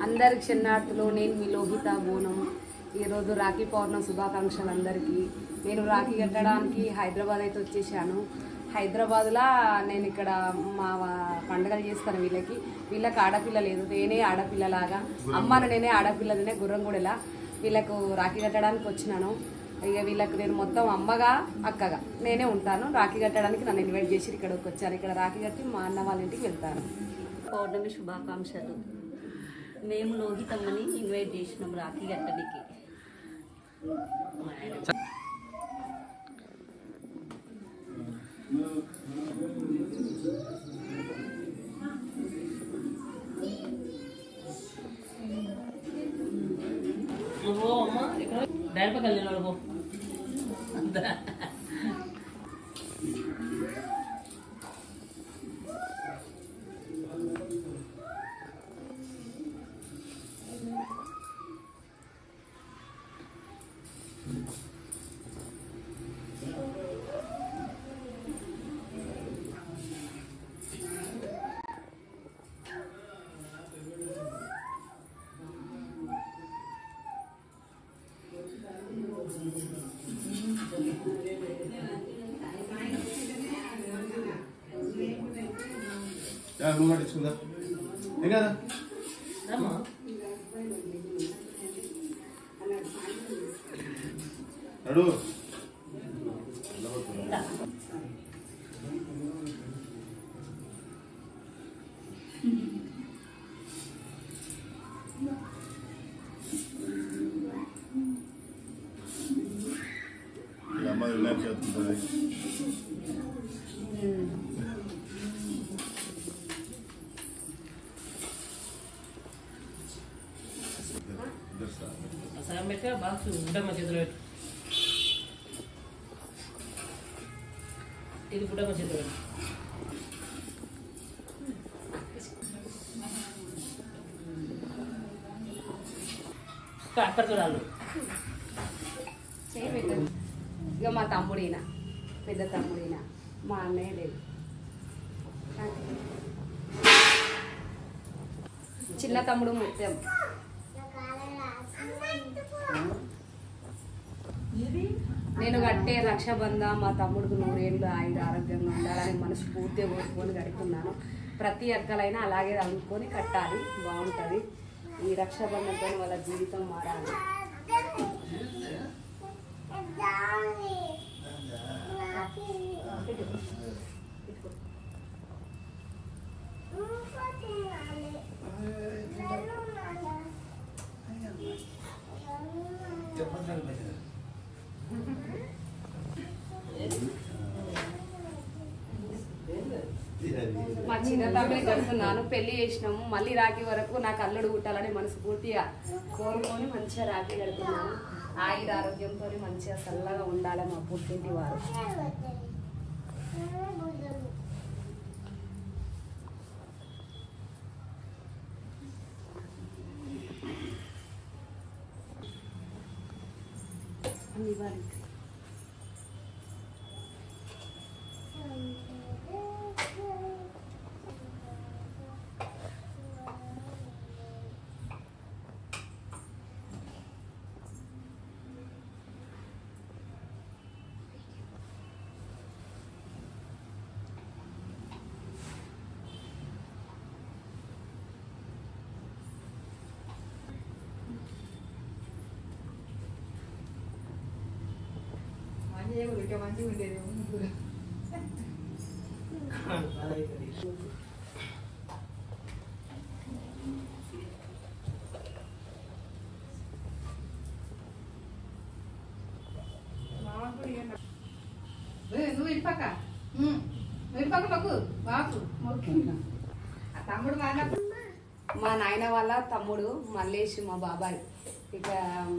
అందరికి శరణార్థులు. నేను మీ లోహిత బోనం. ఈరోజు రాఖీ పౌర్ణమి శుభాకాంక్షలు అందరికీ. నేను రాఖీ కట్టడానికి హైదరాబాద్ అయితే వచ్చేసాను. హైదరాబాద్లో నేను ఇక్కడ మా పండుగలు చేస్తాను. వీళ్ళకి ఆడపిల్ల లేదు, నేనే ఆడపిల్లలాగా అమ్మను నేనే ఆడపిల్లనే గుర్రంగూడెలా వీళ్ళకు రాఖీ కట్టడానికి వచ్చినాను. ఇక వీళ్ళకి నేను మొత్తం అమ్మగా అక్కగా నేనే ఉంటాను. రాఖీ కట్టడానికి నన్ను ఇన్వైట్ చేసి ఇక్కడికి వచ్చాను. ఇక్కడ రాఖీ కట్టి మా అన్న వాళ్ళ ఇంటికి వెళ్తాను. పౌర్ణమి శుభాకాంక్షలు. మేము లోహితమ్మని ఇన్వైట్ చేసినాం రాఖీ కట్టడానికి. అమ్మ ఇక్కడ డైరెక్ట్ కలిగినాడు పో అంతా. నువ్వు పట్టించుకుందా ఏం కదా నడు అమ్మ రిలాక్స్ అవుతుంది. సగం పెట్టా బాక్స్ బుడ్డమ్మ చేతిలో పెట్టు. ఇది బుడ్డమ్మ చేతిలో పెట్టు. అప్పటి చూడాలి. ఇక మా తమ్ముడినా పెద్ద తమ్ముడినా మా అన్నయ్య లేదు. చిన్న తమ్ముడు ముత్యం. నేను కట్టే రక్షాబంధ మా తమ్ముడికి 100 ఏళ్ళు ఆయుధ ఆరోగ్యంగా ఉండాలని మనస్ఫూర్తిగా కోరుకొని కడుతున్నాను. ప్రతి అక్కలైనా అలాగే అనుకొని కట్టాలి, బాగుంటుంది. ఈ రక్షాబంధంతో వాళ్ళ జీవితం మారాలి. మా చిన్న తమ్ముడిని కడుతున్నాను. పెళ్లి చేసినాము. మళ్ళీ రాఖీ వరకు నాకు అల్లుడు పుట్టాలని మనస్ఫూర్తిగా కోరుకొని మంచిగా రాఖీ కడుతున్నాను. ఆయుర ఆరోగ్యంతో మంచిగా చల్లగా ఉండాలి మా పుట్టింటి వారు. మంచిగా ఉండేది. నువ్వు ఇప్పక మొక్కు బాపు తమ్ముడు మా నాయన వాళ్ళ తమ్ముడు మల్లేష్ మా బాబాయ్. ఇక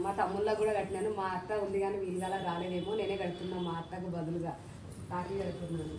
మా తమ్ముళ్ళకు కూడా కట్టినాను. మా అత్త ఉంది కానీ వీళ్ళ రాలేదేమో, నేనే కడుతున్నా. మా అత్తకు బదులుగా రాఖీ కడుతున్నాను.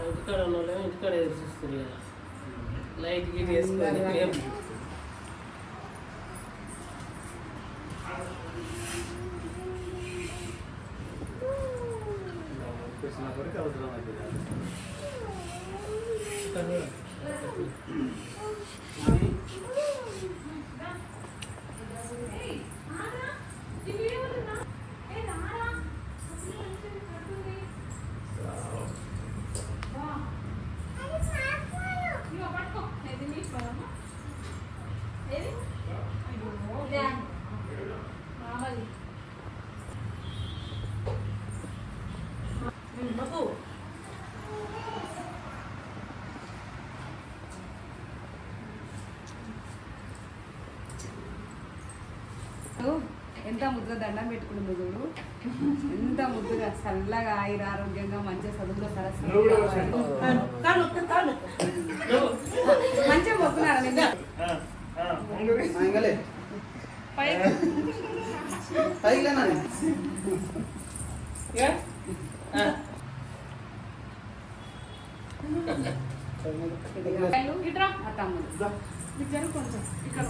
ఇంటికాడ ఉన్న వాళ్ళు ఇంటికాడ ఎదురు చూస్తారు కదా లైట్ గీట్ వేసుకొని ఎంత ముద్దుగా దండం పెట్టుకుంటుంది చూడు, ఎంత ముద్దుగా చల్లగా ఆయుర ఆరోగ్యంగా మంచిగా చదువులో మంచిగా మొక్కున్నారా నిన్న తమ్ముడు కొంచెం ఇక్కడ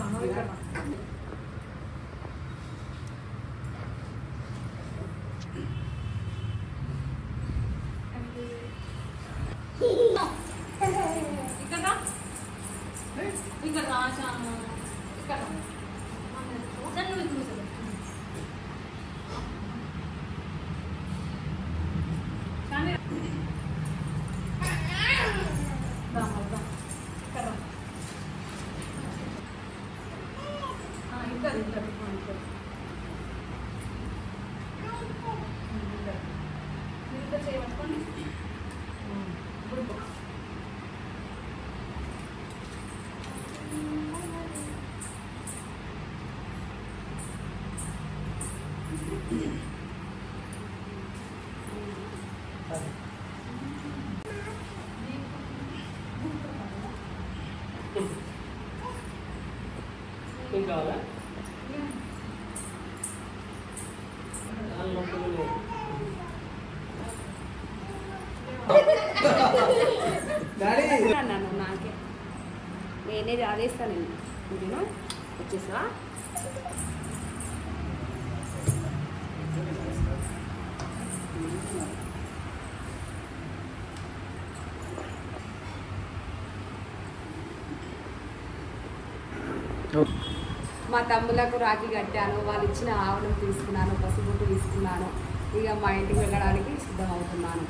కావాలా నాకే నేనే ఆదేస్తాను నేను వచ్చేసా మా తమ్ములకు రాఖీ కట్టాను, వాళ్ళు ఇచ్చిన ఆవులను తీసుకున్నాను, పసుపుట్టు తీసుకున్నాను. ఇక మా ఇంటికి వెళ్ళడానికి సిద్ధమవుతున్నాను.